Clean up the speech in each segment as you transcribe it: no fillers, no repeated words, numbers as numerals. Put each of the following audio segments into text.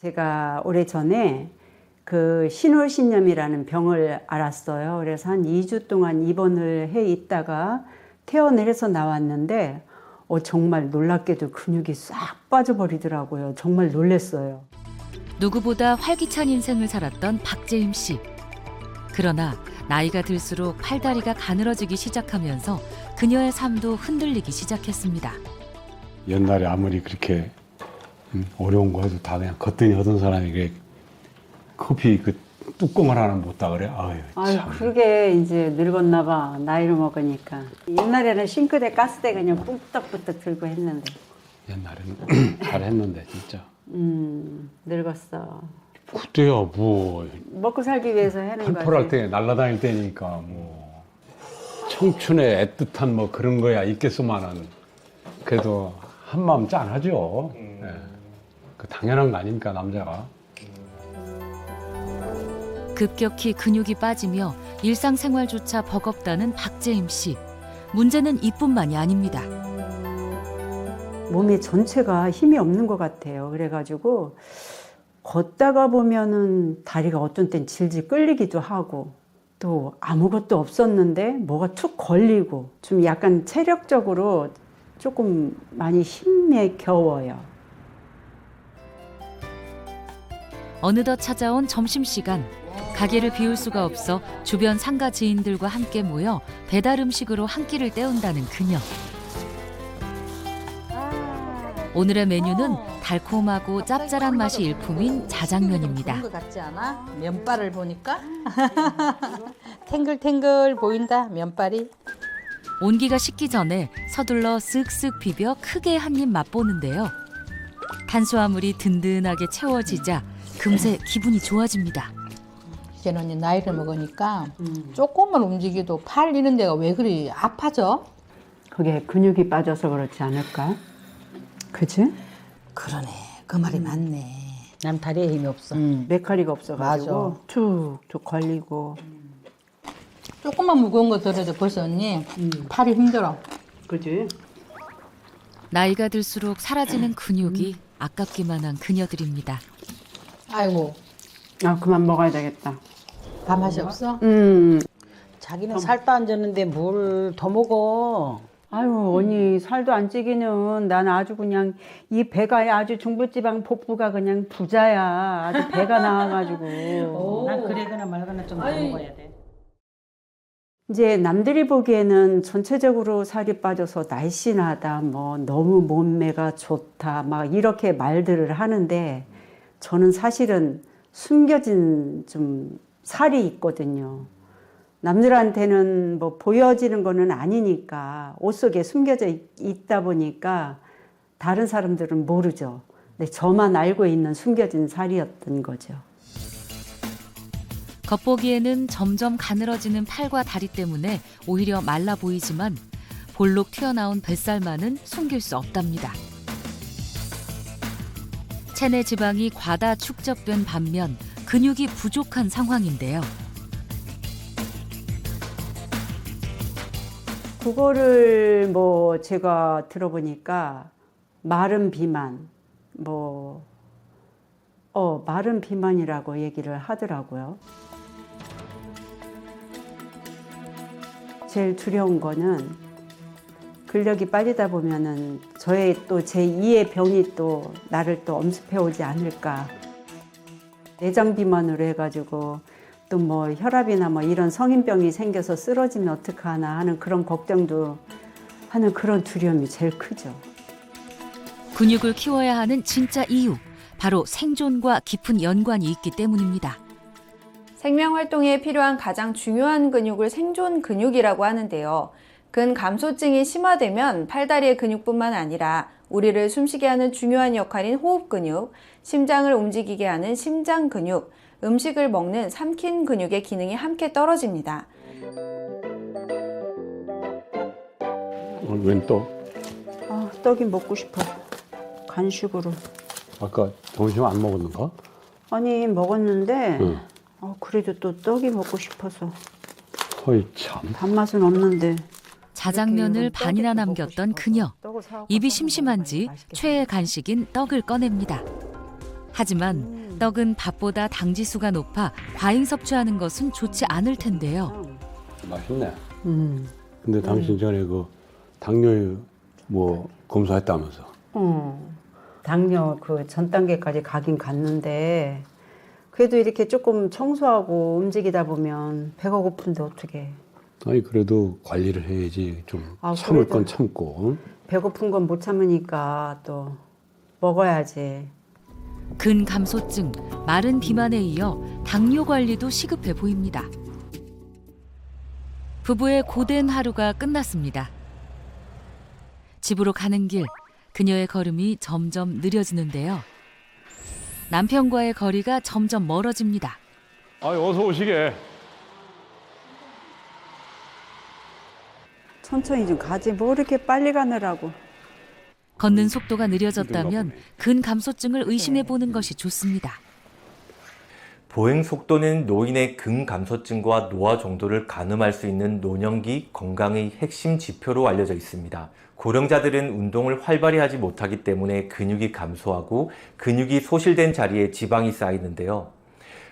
제가 오래전에 그 신월신염이라는 병을 알았어요. 그래서 한 2주 동안 입원을 해 있다가 퇴원을 해서 나왔는데 정말 놀랍게도 근육이 싹 빠져버리더라고요. 정말 놀랐어요. 누구보다 활기찬 인생을 살았던 박재임 씨. 그러나 나이가 들수록 팔다리가 가늘어지기 시작하면서 그녀의 삶도 흔들리기 시작했습니다. 옛날에 아무리 그렇게 어려운 거 해도 다 그냥 걷더니 하던 사람이 그래 커피 그 뚜껑을 하나 못 다 그래. 아유, 그러게 이제 늙었나 봐. 나이를 먹으니까. 옛날에는 싱크대, 가스대 그냥 뚝딱뚝딱 들고 했는데. 옛날에는 잘했는데 진짜. 늙었어. 그때야 뭐 먹고 살기 위해서 하는 거지. 펄펄할 때 날아다닐 때니까 뭐 청춘의 애틋한 뭐 그런 거야 있겠소만은 그래도 한마음 짠하죠. 예. 그 당연한 거 아닙니까 남자가. 급격히 근육이 빠지며 일상생활조차 버겁다는 박재임 씨. 문제는 이뿐만이 아닙니다. 몸의 전체가 힘이 없는 것 같아요. 그래가지고 걷다가 보면은 다리가 어떤 땐 질질 끌리기도 하고 또 아무것도 없었는데 뭐가 툭 걸리고 좀 약간 체력적으로 조금 많이 힘에 겨워요. 어느덧 찾아온 점심시간. 가게를 비울 수가 없어 주변 상가 지인들과 함께 모여 배달 음식으로 한 끼를 때운다는 그녀. 오늘의 메뉴는 달콤하고 짭짤한 맛이 일품인 자장면입니다. 좋은 것 같지 않아? 면발을 보니까 탱글탱글 보인다 면발이. 온기가 식기 전에 서둘러 쓱쓱 비벼 크게 한 입 맛보는데요. 탄수화물이 든든하게 채워지자 금세 기분이 좋아집니다. 이제는 언니 나이를 먹으니까 조금만 움직여도 팔 이런 데가 왜 그리 아파져? 그게 근육이 빠져서 그렇지 않을까? 그치? 그러네 그 말이 맞네. 난 다리에 힘이 없어. 메카리가 없어가지고 맞아. 툭툭 걸리고. 조금만 무거운 거 들어도 벌써 언니 팔이 힘들어. 그치? 나이가 들수록 사라지는 근육이 아깝기만 한 그녀들입니다. 아이고 그만 먹어야 되겠다. 밥 맛이 없어? 자기는 살도 안 쪘는데 뭘 더 먹어. 아유, 언니, 살도 안 찌기는 난 아주 그냥 이 배가 아주 중부지방 복부가 그냥 부자야. 아주 배가 나와가지고. 난 그래거나 말거나 좀 더 먹어야 돼. 이제 남들이 보기에는 전체적으로 살이 빠져서 날씬하다, 뭐 너무 몸매가 좋다, 막 이렇게 말들을 하는데 저는 사실은 숨겨진 좀 살이 있거든요. 남들한테는 뭐 보여지는 거는 아니니까 옷 속에 숨겨져 있다 보니까 다른 사람들은 모르죠. 근데 저만 알고 있는 숨겨진 살이었던 거죠. 겉보기에는 점점 가늘어지는 팔과 다리 때문에 오히려 말라 보이지만 볼록 튀어나온 뱃살만은 숨길 수 없답니다. 체내 지방이 과다 축적된 반면 근육이 부족한 상황인데요. 그거를 뭐 제가 들어보니까 마른 비만, 마른 비만이라고 얘기를 하더라고요. 제일 두려운 거는 근력이 빠지다 보면은 저의 또 제2의 병이 또 나를 또 엄습해 오지 않을까. 내장 비만으로 해가지고 또 뭐 혈압이나 뭐 이런 성인병이 생겨서 쓰러지면 어떡하나 하는 그런 걱정도 하는 그런 두려움이 제일 크죠. 근육을 키워야 하는 진짜 이유, 바로 생존과 깊은 연관이 있기 때문입니다. 생명 활동에 필요한 가장 중요한 근육을 생존 근육이라고 하는데요. 근감소증이 심화되면 팔다리의 근육뿐만 아니라 우리를 숨쉬게 하는 중요한 역할인 호흡 근육, 심장을 움직이게 하는 심장 근육, 음식을 먹는 삼킨 근육의 기능이 함께 떨어집니다. 웬 또? 떡이 먹고 싶어. 간식으로. 아까 점심 안 먹었는가? 아니 먹었는데 그래도 또 떡이 먹고 싶어서. 어이 참. 밥맛은 없는데. 자장면을 반이나 남겼던 그녀. 입이 심심한지 최애 간식인 떡을 꺼냅니다. 하지만 떡은 밥보다 당지수가 높아 과잉 섭취하는 것은 좋지 않을 텐데요. 맛있네. 음. 근데 당신 전에 그 당뇨 뭐 검사했다면서? 당뇨 그 전 단계까지 가긴 갔는데 그래도 이렇게 조금 청소하고 움직이다 보면 배가 고픈데 어떻게? 아니 그래도 관리를 해야지. 좀 아, 참을 그래도- 건 참고. 배고픈 건 못 참으니까 또 먹어야지. 근감소증, 마른 비만에 이어 당뇨 관리도 시급해 보입니다. 부부의 고된 하루가 끝났습니다. 집으로 가는 길, 그녀의 걸음이 점점 느려지는데요. 남편과의 거리가 점점 멀어집니다. 아니 어서 오시게. 천천히 좀 가지 뭐 이렇게 빨리 가느라고. 걷는 속도가 느려졌다면 근감소증을 의심해 보는 것이 좋습니다. 보행 속도는 노인의 근감소증과 노화 정도를 가늠할 수 있는 노년기 건강의 핵심 지표로 알려져 있습니다. 고령자들은 운동을 활발히 하지 못하기 때문에 근육이 감소하고 근육이 소실된 자리에 지방이 쌓이는데요.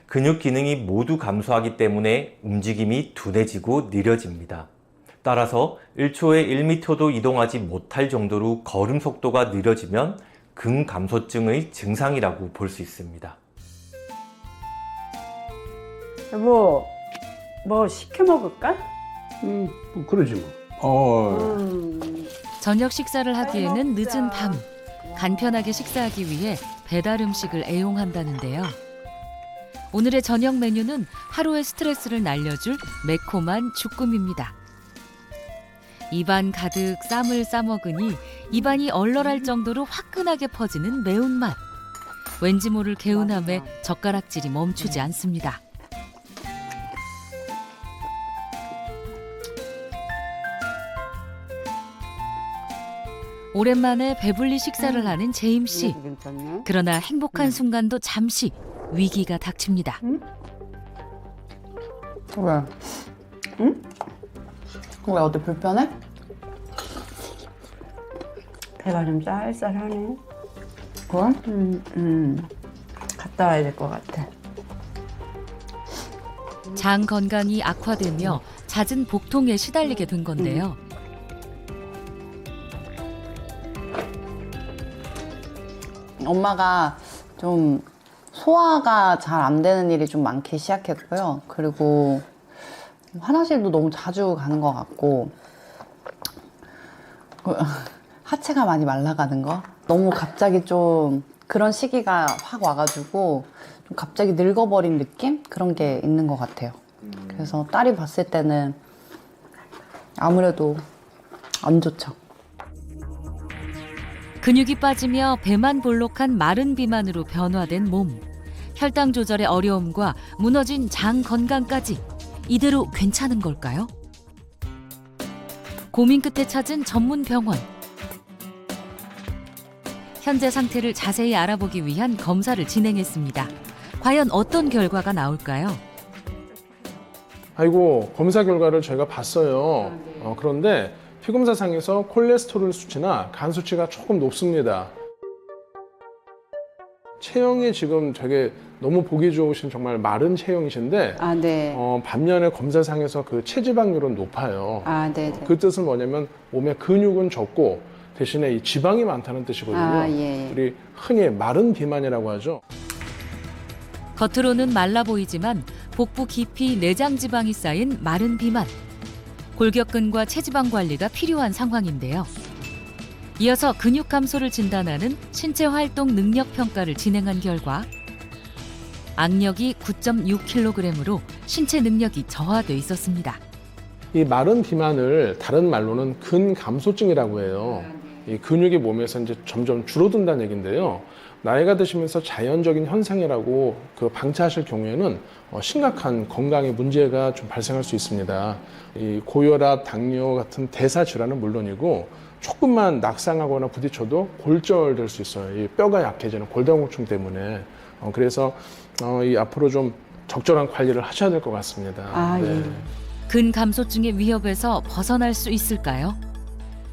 근육 기능이 모두 감소하기 때문에 움직임이 둔해지고 느려집니다. 따라서 1초에 1m도 이동하지 못할 정도로 걸음 속도가 느려지면 근감소증의 증상이라고 볼 수 있습니다. 여보, 뭐 시켜 먹을까? 뭐 그러지 뭐. 저녁 식사를 하기에는 늦은 밤. 간편하게 식사하기 위해 배달 음식을 애용한다는데요. 오늘의 저녁 메뉴는 하루의 스트레스를 날려줄 매콤한 주꾸미입니다. 입안 가득 쌈을 싸먹으니 입안이 얼얼할 정도로 화끈하게 퍼지는 매운맛. 왠지 모를 개운함에 젓가락질이 멈추지 않습니다. 오랜만에 배불리 식사를 하는 제임 씨. 괜찮네. 그러나 행복한 순간도 잠시 위기가 닥칩니다. 왜? 응? 왜 어디 불편해? 배가 좀 쌀쌀하네. 그래? 갔다 와야 될 것 같아. 장 건강이 악화되며 잦은 복통에 시달리게 된 건데요. 엄마가 좀 소화가 잘 안 되는 일이 좀 많기 시작했고요. 그리고 화장실도 너무 자주 가는 것 같고 하체가 많이 말라가는 거. 너무 갑자기 좀 그런 시기가 확 와가지고 좀 갑자기 늙어버린 느낌? 그런 게 있는 것 같아요. 그래서 딸이 봤을 때는 아무래도 안 좋죠. 근육이 빠지며 배만 볼록한 마른 비만으로 변화된 몸. 혈당 조절의 어려움과 무너진 장 건강까지 이대로 괜찮은 걸까요? 고민 끝에 찾은 전문 병원. 현재 상태를 자세히 알아보기 위한 검사를 진행했습니다. 과연 어떤 결과가 나올까요? 아이고, 검사 결과를 저희가 봤어요. 그런데 피검사상에서 콜레스테롤 수치나 간 수치가 조금 높습니다. 체형이 지금 되게 너무 보기 좋으신 정말 마른 체형이신데 아, 네. 반면에 검사상에서 그 체지방률은 높아요. 아, 네. 네. 그 뜻은 뭐냐면 몸에 근육은 적고 대신에 이 지방이 많다는 뜻이거든요. 아, 예. 우리 흔히 마른 비만이라고 하죠. 겉으로는 말라 보이지만 복부 깊이 내장 지방이 쌓인 마른 비만. 골격근과 체지방 관리가 필요한 상황인데요. 이어서 근육 감소를 진단하는 신체 활동 능력 평가를 진행한 결과 악력이 9.6kg으로 신체 능력이 저하돼 있었습니다. 이 마른 비만을 다른 말로는 근감소증이라고 해요. 이 근육이 몸에서 이제 점점 줄어든다는 얘기인데요. 나이가 드시면서 자연적인 현상이라고 그 방치하실 경우에는 심각한 건강에 문제가 좀 발생할 수 있습니다. 이 고혈압, 당뇨 같은 대사 질환은 물론이고 조금만 낙상하거나 부딪혀도 골절될 수 있어요. 이 뼈가 약해지는 골다공증 때문에. 그래서 이 앞으로 좀 적절한 관리를 하셔야 될 것 같습니다. 아, 예. 근감소증의 위협에서 벗어날 수 있을까요?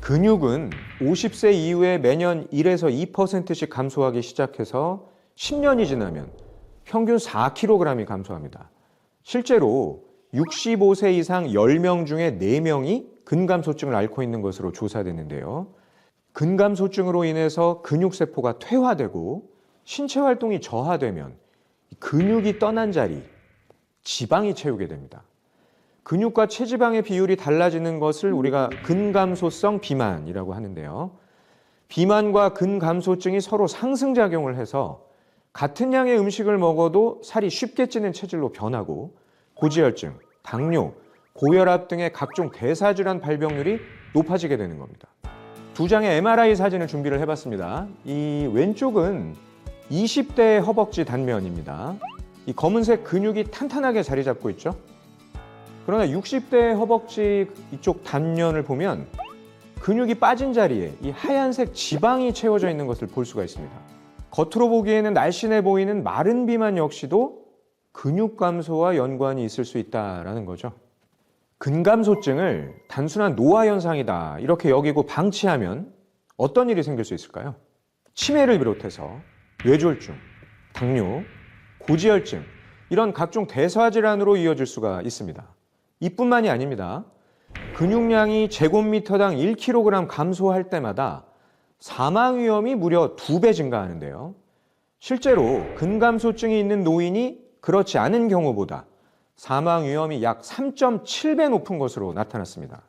근육은 50세 이후에 매년 1에서 2%씩 감소하기 시작해서 10년이 지나면 평균 4kg이 감소합니다. 실제로 65세 이상 10명 중에 4명이 근감소증을 앓고 있는 것으로 조사됐는데요. 근감소증으로 인해서 근육세포가 퇴화되고 신체 활동이 저하되면 근육이 떠난 자리, 지방이 채우게 됩니다. 근육과 체지방의 비율이 달라지는 것을 우리가 근감소성 비만이라고 하는데요. 비만과 근감소증이 서로 상승작용을 해서 같은 양의 음식을 먹어도 살이 쉽게 찌는 체질로 변하고 고지혈증, 당뇨, 고혈압 등의 각종 대사질환 발병률이 높아지게 되는 겁니다. 두 장의 MRI 사진을 준비를 해봤습니다. 이 왼쪽은 20대의 허벅지 단면입니다. 이 검은색 근육이 탄탄하게 자리 잡고 있죠. 그러나 60대의 허벅지 이쪽 단면을 보면 근육이 빠진 자리에 이 하얀색 지방이 채워져 있는 것을 볼 수가 있습니다. 겉으로 보기에는 날씬해 보이는 마른 비만 역시도 근육 감소와 연관이 있을 수 있다는 거죠. 근감소증을 단순한 노화 현상이다 이렇게 여기고 방치하면 어떤 일이 생길 수 있을까요? 치매를 비롯해서 뇌졸중, 당뇨, 고지혈증 이런 각종 대사질환으로 이어질 수가 있습니다. 이뿐만이 아닙니다. 근육량이 제곱미터당 1kg 감소할 때마다 사망 위험이 무려 2배 증가하는데요. 실제로 근감소증이 있는 노인이 그렇지 않은 경우보다 사망 위험이 약 3.7배 높은 것으로 나타났습니다.